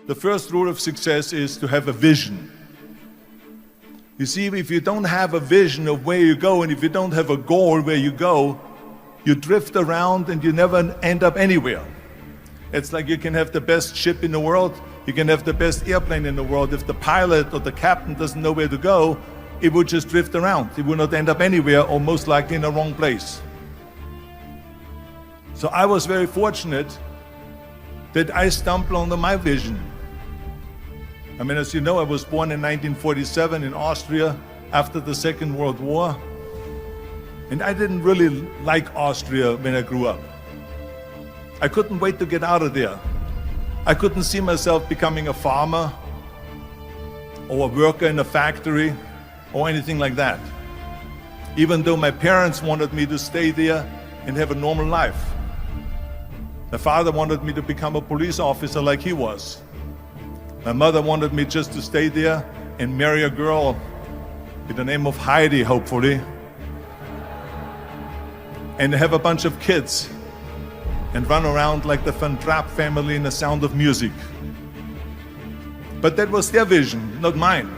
the first rule of success is to have a vision. You see, if you don't have a vision of where you go, and if you don't have a goal where you go, you drift around and you never end up anywhere. It's like you can have the best ship in the world, you can have the best airplane in the world. If the pilot or the captain doesn't know where to go, it would just drift around. It would not end up anywhere, or most likely in the wrong place. So I was very fortunate that I stumbled on my vision. I mean, as you know, I was born in 1947 in Austria after the Second World War. And I didn't really like Austria when I grew up. I couldn't wait to get out of there. I couldn't see myself becoming a farmer or a worker in a factory or anything like that. Even though my parents wanted me to stay there and have a normal life. My father wanted me to become a police officer like he was. My mother wanted me just to stay there and marry a girl with the name of Heidi, hopefully, and have a bunch of kids and run around like the Van Trapp family in The Sound of Music. But that was their vision, not mine.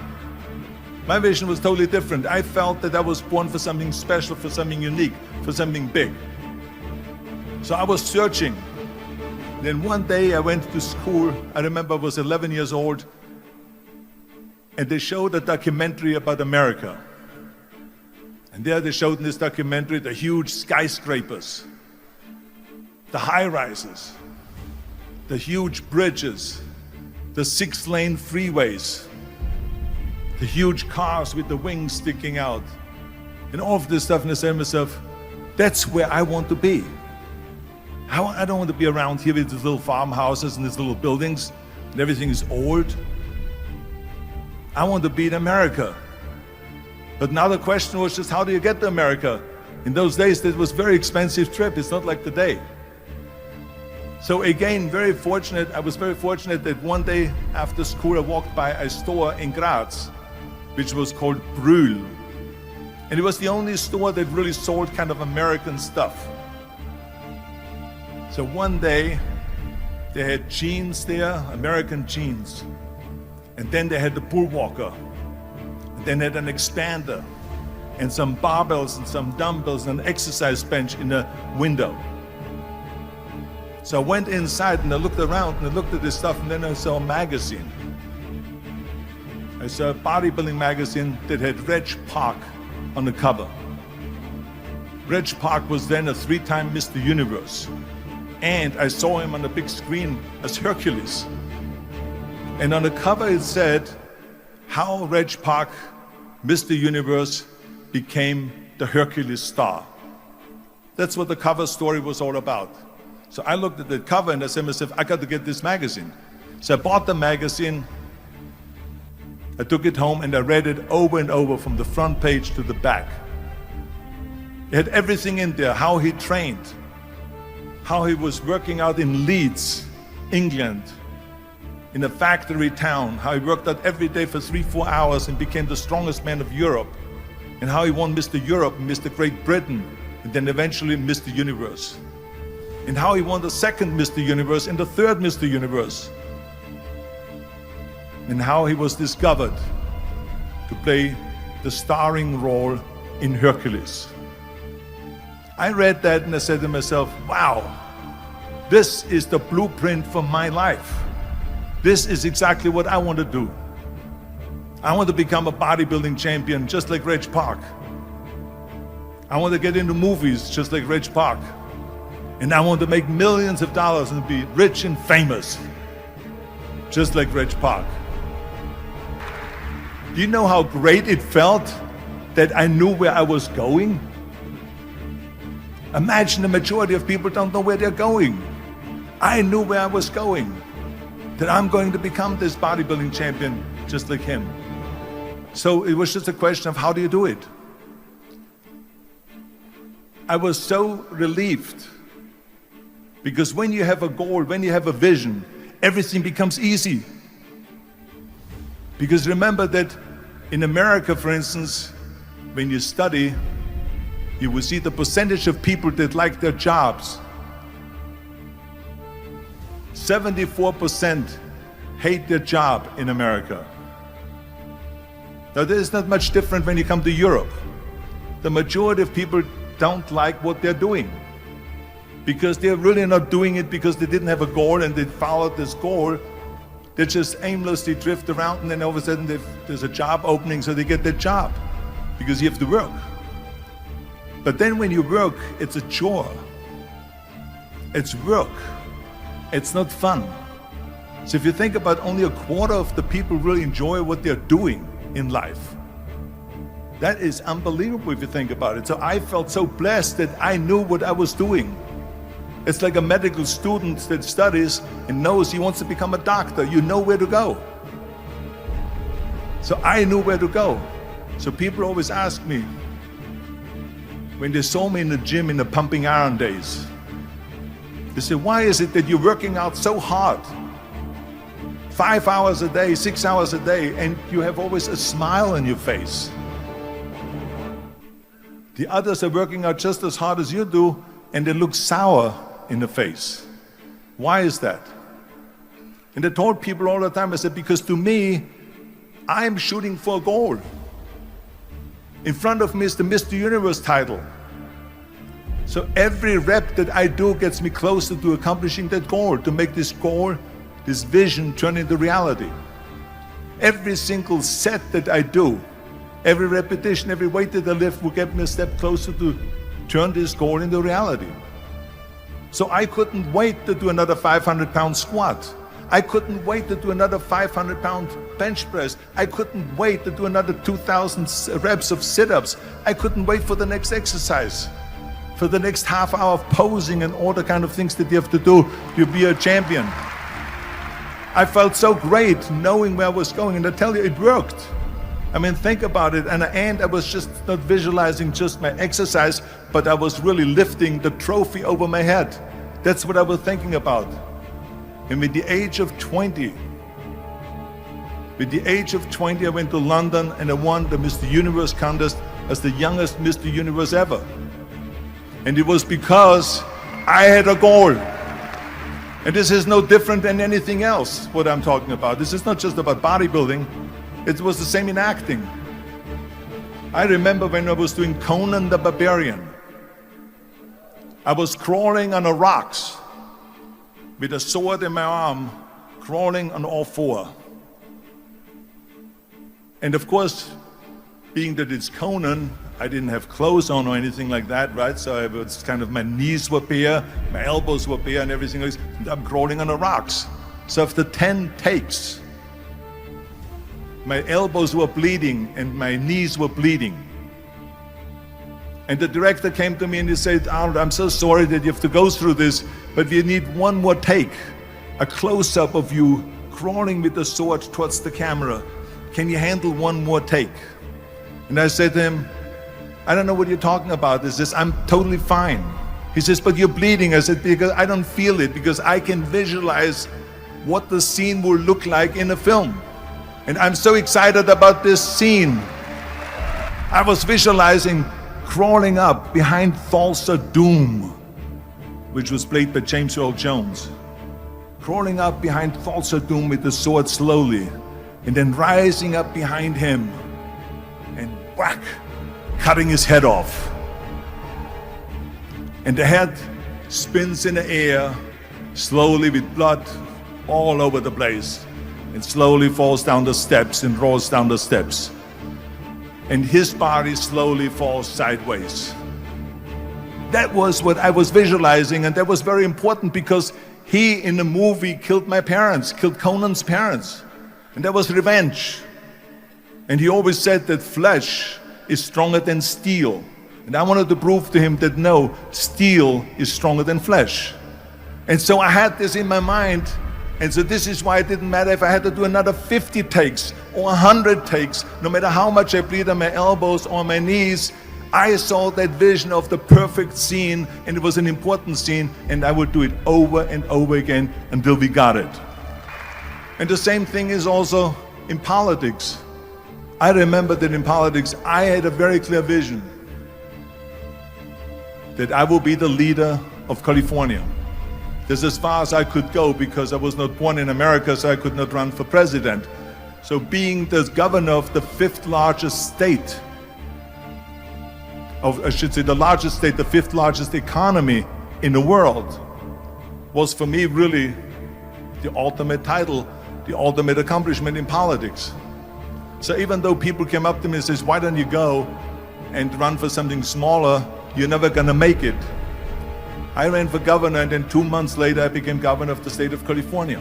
My vision was totally different. I felt that I was born for something special, for something unique, for something big. So I was searching. Then one day I went to school. I remember I was 11 years old, and they showed a documentary about America. And there they showed in this documentary the huge skyscrapers, the high-rises, the huge bridges, the 6-lane freeways, the huge cars with the wings sticking out, and all of this stuff. And I said to myself, that's where I want to be. I don't want to be around here with these little farmhouses and these little buildings and everything is old. I want to be in America. But now the question was just, how do you get to America? In those days, it was a very expensive trip. It's not like today. So again, I was very fortunate that one day after school, I walked by a store in Graz, which was called Brühl. And it was the only store that really sold kind of American stuff. So one day, they had jeans there, American jeans. And then they had the Bullwalker. And then they had an expander, and some barbells and some dumbbells and an exercise bench in the window. So I went inside and I looked around and I looked at this stuff, and then I saw a magazine. I saw a bodybuilding magazine that had Reg Park on the cover. Reg Park was then a 3-time Mr. Universe. And I saw him on the big screen as Hercules. And on the cover it said, how Reg Park, Mr. Universe, became the Hercules star. That's what the cover story was all about. So I looked at the cover and I said to myself, I got to get this magazine. So I bought the magazine, I took it home and I read it over and over from the front page to the back. It had everything in there, how he trained, how he was working out in Leeds, England, in a factory town, how he worked out every day for 3-4 hours and became the strongest man of Europe, and how he won Mr. Europe, Mr. Great Britain, and then eventually Mr. Universe, and how he won the second Mr. Universe and the third Mr. Universe, and how he was discovered to play the starring role in Hercules. I read that and I said to myself, wow, this is the blueprint for my life. This is exactly what I want to do. I want to become a bodybuilding champion just like Reg Park. I want to get into movies just like Reg Park. And I want to make millions of dollars and be rich and famous just like Reg Park. Do you know how great it felt that I knew where I was going? Imagine the majority of people don't know where they're going. I knew where I was going, that I'm going to become this bodybuilding champion just like him. So it was just a question of how do you do it? I was so relieved, because when you have a goal, when you have a vision, everything becomes easy. Because remember that in America, for instance, when you study, you will see the percentage of people that like their jobs. 74% hate their job in America. Now, there's not much different when you come to Europe. The majority of people don't like what they're doing because they're really not doing it because they didn't have a goal and they followed this goal. They just aimlessly drift around, and then all of a sudden there's a job opening, so they get that job because you have to work. But then when you work, it's a chore. It's work. It's not fun. So if you think about, only a quarter of the people really enjoy what they're doing in life. That is unbelievable if you think about it. So I felt so blessed that I knew what I was doing. It's like a medical student that studies and knows he wants to become a doctor. You know where to go. So I knew where to go. So people always ask me, when they saw me in the gym in the pumping iron days, they say, why is it that you're working out so hard? 5 hours a day, 6 hours a day, and you have always a smile on your face. The others are working out just as hard as you do, and they look sour in the face. Why is that? And I told people all the time, I said, because to me, I'm shooting for a goal. In front of me is the Mr. Universe title. So every rep that I do gets me closer to accomplishing that goal, to make this goal, this vision, turn into reality. Every single set that I do, every repetition, every weight that I lift will get me a step closer to turn this goal into reality. So I couldn't wait to do another 500-pound squat. I couldn't wait to do another 500-pound bench press. I couldn't wait to do another 2,000 reps of sit-ups. I couldn't wait for the next exercise, for the next half hour of posing and all the kind of things that you have to do to be a champion. I felt so great knowing where I was going, and I tell you, it worked. I mean, think about it. And at the end, I was just not visualizing just my exercise, but I was really lifting the trophy over my head. That's what I was thinking about. And with the age of 20, I went to London and I won the Mr. Universe contest as the youngest Mr. Universe ever. And it was because I had a goal. And this is no different than anything else, what I'm talking about. This is not just about bodybuilding. It was the same in acting. I remember when I was doing Conan the Barbarian. I was crawling on the rocks with a sword in my arm, crawling on all four. And of course, being that it's Conan, I didn't have clothes on or anything like that, right? So it was kind of, my knees were bare, my elbows were bare and everything else. And I'm crawling on the rocks. So after 10 takes, my elbows were bleeding and my knees were bleeding. And the director came to me and he said, Arnold, I'm so sorry that you have to go through this, but we need one more take, a close-up of you crawling with the sword towards the camera. Can you handle one more take? And I said to him, I don't know what you're talking about. He says, I'm totally fine. He says, but you're bleeding. I said, because I don't feel it, because I can visualize what the scene will look like in a film. And I'm so excited about this scene. I was visualizing crawling up behind Thulsa Doom, which was played by James Earl Jones. Crawling up behind Thulsa Doom with the sword slowly, and then rising up behind him and whack, cutting his head off. And the head spins in the air, slowly with blood all over the place, and slowly falls down the steps and rolls down the steps. And his body slowly falls sideways. That was what I was visualizing, and that was very important because he, in the movie, killed my parents, killed Conan's parents. And that was revenge. And he always said that flesh is stronger than steel. And I wanted to prove to him that no, steel is stronger than flesh. And so I had this in my mind. And so this is why it didn't matter if I had to do another 50 takes or 100 takes, no matter how much I bleed on my elbows or my knees. I saw that vision of the perfect scene, and it was an important scene, and I would do it over and over again until we got it. And the same thing is also in politics. I remember that in politics, I had a very clear vision that I will be the leader of California. This is as far as I could go because I was not born in America, so I could not run for president. So being the governor of the fifth largest state, I should say the largest state, the fifth largest economy in the world, was for me really the ultimate title, the ultimate accomplishment in politics. So even though people came up to me and says, why don't you go and run for something smaller, you're never gonna make it. I ran for governor, and then 2 months later I became governor of the state of California.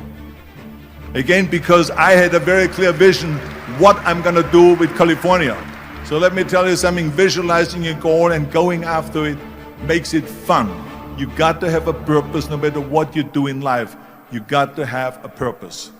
Again, because I had a very clear vision what I'm gonna do with California. So let me tell you something, visualizing a goal and going after it makes it fun. You got to have a purpose no matter what you do in life. You got to have a purpose.